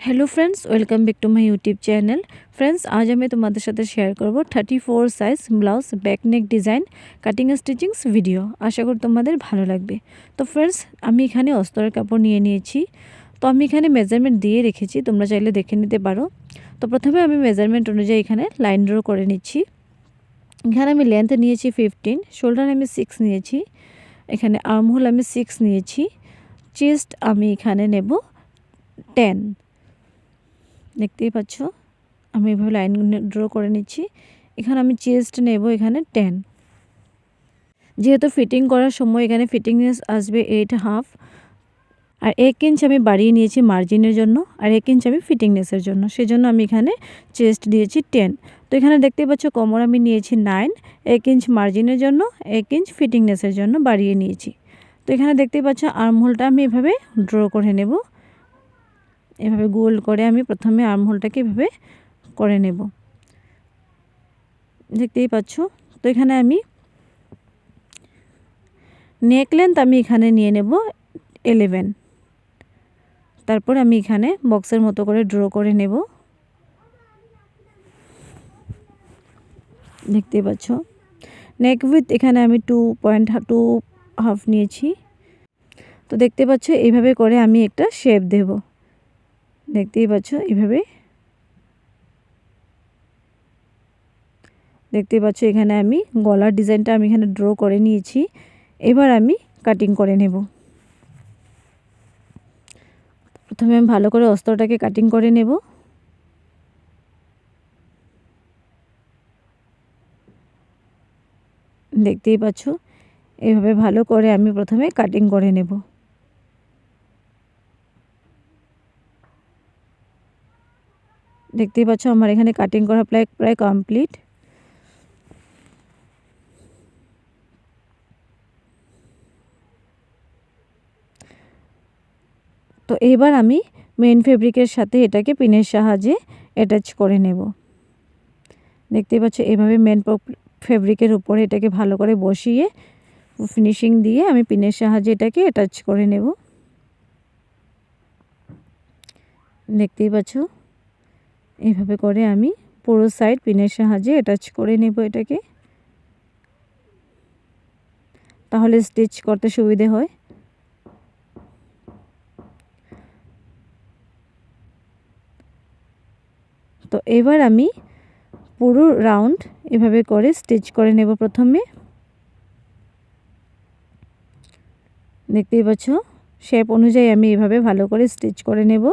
Hello friends, welcome back to my YouTube channel. Friends, आज আমি তোমাদের সাথে শেয়ার করব 34 size blouse back neck design cutting stitchings video. আশা করি তোমাদের ভালো লাগবে। তো ফ্রেন্ডস, আমি এখানে অস্তরের কাপড় নিয়ে নিয়েছি। তো আমি এখানে মেজারমেন্ট দিয়ে রেখেছি, তোমরা চাইলে দেখে নিতে পারো। তো প্রথমে আমি মেজারমেন্ট অনুযায়ী এখানে লাইন ড্র করে নিচ্ছি। এখানে আমি লেন্থ নিয়েছি 15, শোল্ডার আমি 6 নিয়েছি, এখানে আর্ম হোল আমি 6 নিয়েছি, চেস্ট আমি এখানে নেব 10। দেখতেই পাচ্ছ আমি এভাবে লাইন ড্র করে নিচ্ছি। এখানে আমি চেস্ট নেব এখানে 10। যেহেতু ফিটিং করার সময় এখানে ফিটিংনেস আসবে 8.5, আর 1 ইঞ্চ আমি বাড়িয়ে নিয়েছি মার্জিনের জন্য, আর 1 ইঞ্চ আমি ফিটিংনেসের জন্য, সেজন্য আমি এখানে চেস্ট দিয়েছি 10। তো এখানে দেখতেই পাচ্ছ কোমর আমি নিয়েছি 9, 1 ইঞ্চ মার্জিনের জন্য, 1 ইঞ্চ ফিটিংনেসের জন্য বাড়িয়ে নিয়েছি। তো এখানে দেখতেই পাচ্ছ আর্ম হোলটা আমি এভাবে ড্র করে নেব। এভাবে গোল করে আমি প্রথমে আর্ম হোলটাকে এভাবে করে নেব, দেখতেই পাচ্ছ। তো এখানে আমি নেক লেন্থ আমি এখানে নিয়ে নেব 11। তারপর আমি এখানে বক্সের মতো করে ড্র করে নেব, দেখতেই পাচ্ছ। নেক উইথ এখানে আমি 2.5 নিয়েছি। তো দেখতে পাচ্ছ এইভাবে করে আমি একটা শেপ দেব, দেখতেই পাচ্ছ এইভাবে। দেখতেই পাচ্ছ এখানে আমি গলার ডিজাইনটা আমি এখানে ড্র করে নিয়েছি। এবার আমি কাটিং করে নেব। প্রথমে আমি ভালো করে অস্ত্রটাকে কাটিং করে নেব। দেখতেই পাচ্ছ এইভাবে ভালো করে আমি প্রথমে কাটিং করে নেব। দেখতেই পাচ্ছ আমার এখানে কাটিং করা প্রায় কমপ্লিট। তো এবার আমি মেইন ফেব্রিকের সাথে এটাকে পিনের সাহায্যে অ্যাটাচ করে নেব। দেখতেই পাচ্ছ এভাবে মেন ফেব্রিকের উপরে এটাকে ভালো করে বসিয়ে ফিনিশিং দিয়ে আমি পিনের সাহায্যে এটাকে অ্যাটাচ করে নেব। দেখতেই পাচ্ছ এইভাবে করে আমি পুরো সাইড পিনের সাহায্যে অ্যাটাচ করে নেব এটাকে, তাহলে স্টিচ করতে সুবিধে হয়। তো এবার আমি পুরো রাউন্ড এভাবে করে স্টিচ করে নেব প্রথমে। দেখতেই পাচ্ছ শেপ অনুযায়ী আমি এভাবে ভালো করে স্টিচ করে নেব।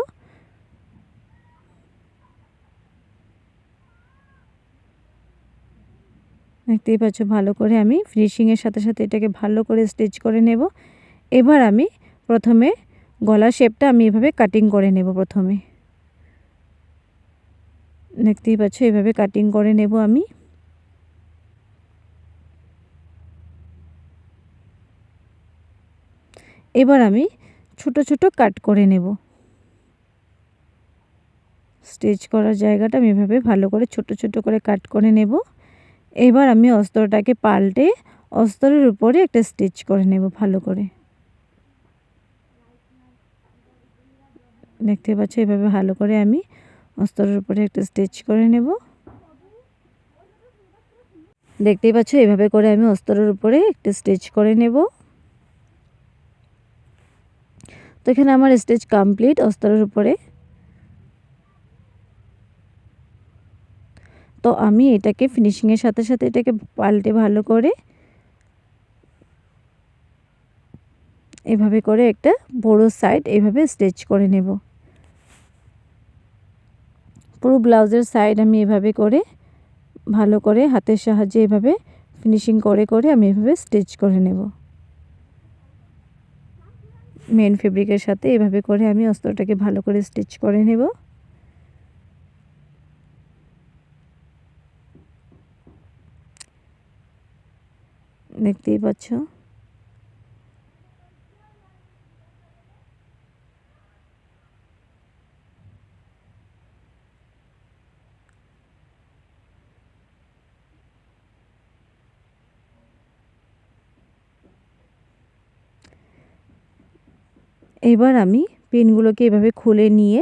দেখতেই পাচ্ছ ভালো করে আমি ফিনিশিংয়ের সাথে সাথে এটাকে ভালো করে স্টিচ করে নেব। এবার আমি প্রথমে গলার শেপটা আমি এভাবে কাটিং করে নেব প্রথমে। দেখতেই পাচ্ছ এভাবে কাটিং করে নেব আমি। এবার আমি ছোট ছোট কাট করে নেব। স্টিচ করার জায়গাটা আমি এভাবে ভালো করে ছোট ছোট করে কাট করে নেব। এবার আমি অস্ত্রটাকে পাল্টে অস্ত্রের উপরে একটা স্টিচ করে নেব ভালো করে। দেখতে পাচ্ছ এভাবে ভালো করে আমি অস্ত্রের উপরে একটা স্টিচ করে নেব। দেখতেই পাচ্ছ এভাবে করে আমি অস্ত্রের উপরে একটা স্টিচ করে নেব। তো এখানে আমার স্টিচ কমপ্লিট অস্ত্রের উপরে। তো আমি এটাকে ফিনিশিংয়ের সাথে সাথে এটাকে পাল্টে ভালো করে এভাবে করে একটা বড় সাইড এভাবে স্টিচ করে নেব। পুরো ব্লাউজের সাইড আমি এভাবে করে ভালো করে হাতের সাহায্যে এভাবে ফিনিশিং করে করে আমি এভাবে স্টিচ করে নেব। মেন ফেব্রিকের সাথে এভাবে করে আমি অস্ত্রটাকে ভালো করে স্টিচ করে নেব। দেখতেই পাচ্ছ এবার আমি পিনগুলোকে এভাবে খুলে নিয়ে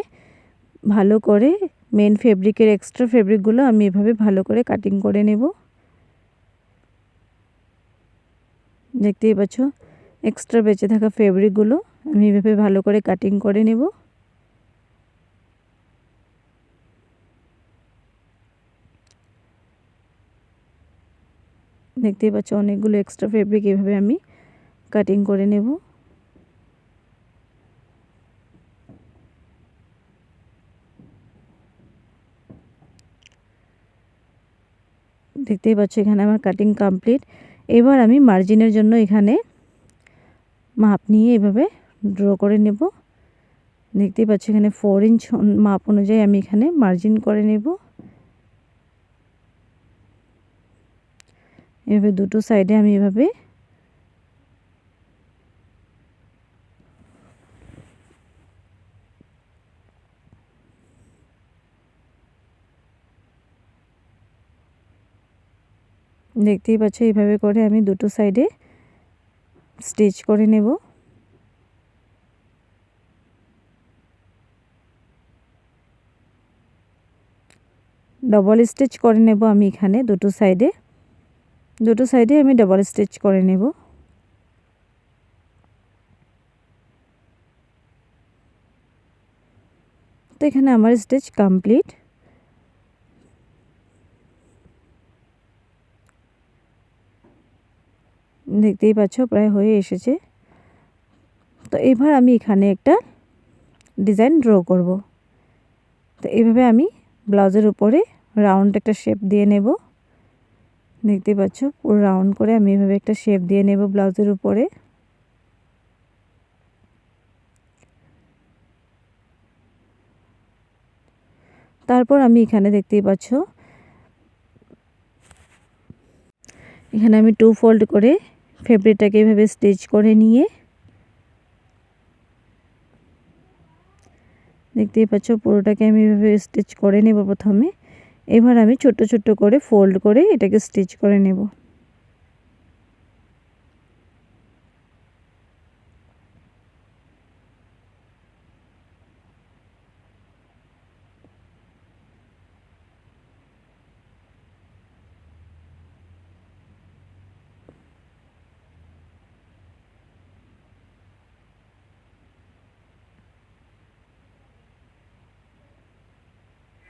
ভালো করে মেন ফেব্রিকের এক্সট্রা ফেব্রিকগুলো আমি এভাবে ভালো করে কাটিং করে নেব। দেখতেই পাচ্ছ এক্সট্রা বেঁচে থাকা ফেব্রিকগুলো আমি এভাবে ভালো করে কাটিং করে নেব। দেখতেই পাচ্ছ অনেকগুলো এক্সট্রা ফেব্রিক এভাবে আমি কাটিং করে নেব। দেখতেই পাচ্ছ এখানে আমার কাটিং কমপ্লিট। এবার আমি মার্জিনের জন্য এখানে মাপ নিয়ে এভাবে ড্র করে নেব। দেখতেই পাচ্ছ এখানে 4 ইঞ্চ মাপ অনুযায়ী আমি এখানে মার্জিন করে নেব। এভাবে দুটো সাইডে আমি এভাবে দেখতেই পাচ্ছ এইভাবে করে আমি দুটো সাইডে স্টিচ করে নেব। ডবল স্টিচ করে নেব আমি এখানে দুটো সাইডে আমি ডবল স্টিচ করে নেব। তো এখানে আমার স্টিচ কমপ্লিট। দেখতেই পাচ্ছ প্রায় হয়ে এসেছে। তো এবার আমি এখানে একটা ডিজাইন ড্র করব। তো এইভাবে আমি ব্লাউজের উপরে রাউন্ড একটা শেপ দিয়ে নেব। দেখতেই পাচ্ছ পুরো রাউন্ড করে আমি এভাবে একটা শেপ দিয়ে নেব ব্লাউজের উপরে। তারপর আমি এখানে দেখতেই পাচ্ছ এখানে আমি 2 ফোল্ড করে ফেব্রিকটাকে এভাবে স্টিচ করে নিয়ে দেখতেই পাচ্ছ পুরোটাকে আমি এভাবে স্টিচ করে নেব প্রথমে। এবার আমি ছোট ছোট করে ফোল্ড করে এটাকে স্টিচ করে নেব।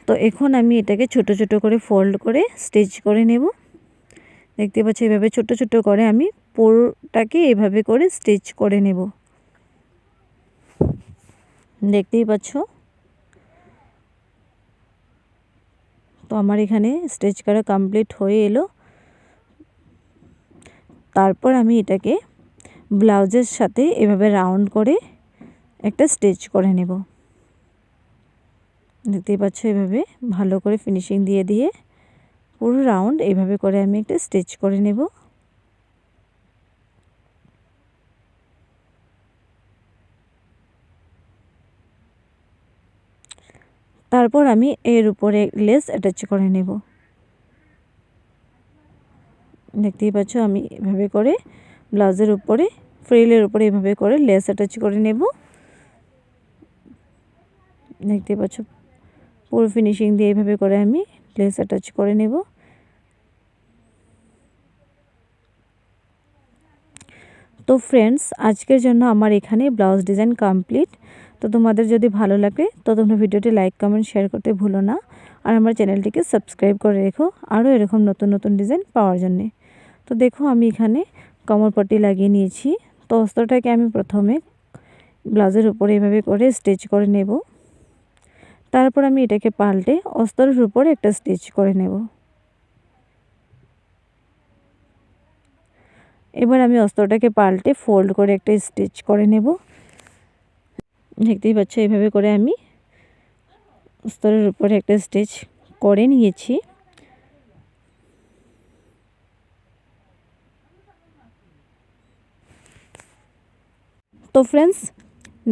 তো এখন আমি এটাকে ছোট ছোট করে ফোল্ড করে স্টিচ করে নেব। দেখতে পাচ্ছ এভাবে ছোট ছোট করে আমি পুরোটাকে এভাবে করে স্টিচ করে নেব। দেখতেই পাচ্ছ তো আমার এখানে স্টিচ করা কমপ্লিট হয়ে এলো। তারপর আমি এটাকে ব্লাউজের সাথে এভাবে রাউন্ড করে একটা স্টিচ করে নেব। দেখতেই পাচ্ছ এভাবে ভালো করে ফিনিশিং দিয়ে দিয়ে পুরো রাউন্ড এইভাবে করে আমি একটা স্টিচ করে নেব। তারপর আমি এর উপরে লেস অ্যাটাচ করে নেব। দেখতেই পাচ্ছ আমি এভাবে করে ব্লাউজের উপরে ফ্রিলের উপরে এভাবে করে লেস অ্যাটাচ করে নেব। দেখতেই পাচ্ছ পুরো ফিনিশিং দিয়ে এভাবে করে আমি লেস অ্যাটাচ করে নেব। তো ফ্রেন্ডস আজকের জন্য আমার এখানে ব্লাউজ ডিজাইন কমপ্লিট। তো তোমাদের যদি ভালো লাগে তো তোমরা ভিডিওটি লাইক কমেন্ট শেয়ার করতে ভুলো না। আর আমার চ্যানেলটিকে সাবস্ক্রাইব করে রেখো আরও এরকম নতুন নতুন ডিজাইন পাওয়ার জন্যে। তো দেখো আমি এখানে কোমর পট্টি লাগিয়ে নিয়েছি। তো অস্ত্রটাকে আমি প্রথমে ব্লাউজের উপরে এভাবে করে স্টিচ করে নেব। তারপর আমি এটাকে পাল্টে অস্ত্রের উপরে একটা স্টিচ করে নেব। এবার আমি অস্ত্রটাকে পাল্টে ফোল্ড করে একটা স্টিচ করে নেব। দেখতেই পাচ্ছ এইভাবে করে আমি অস্ত্রের উপরে একটা স্টিচ করে নিয়েছি। তো ফ্রেন্ডস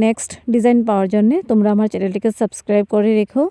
নেক্সট ডিজাইন পাওয়ার জন্য তোমরা আমার চ্যানেলটিকে সাবস্ক্রাইব করে রেখো।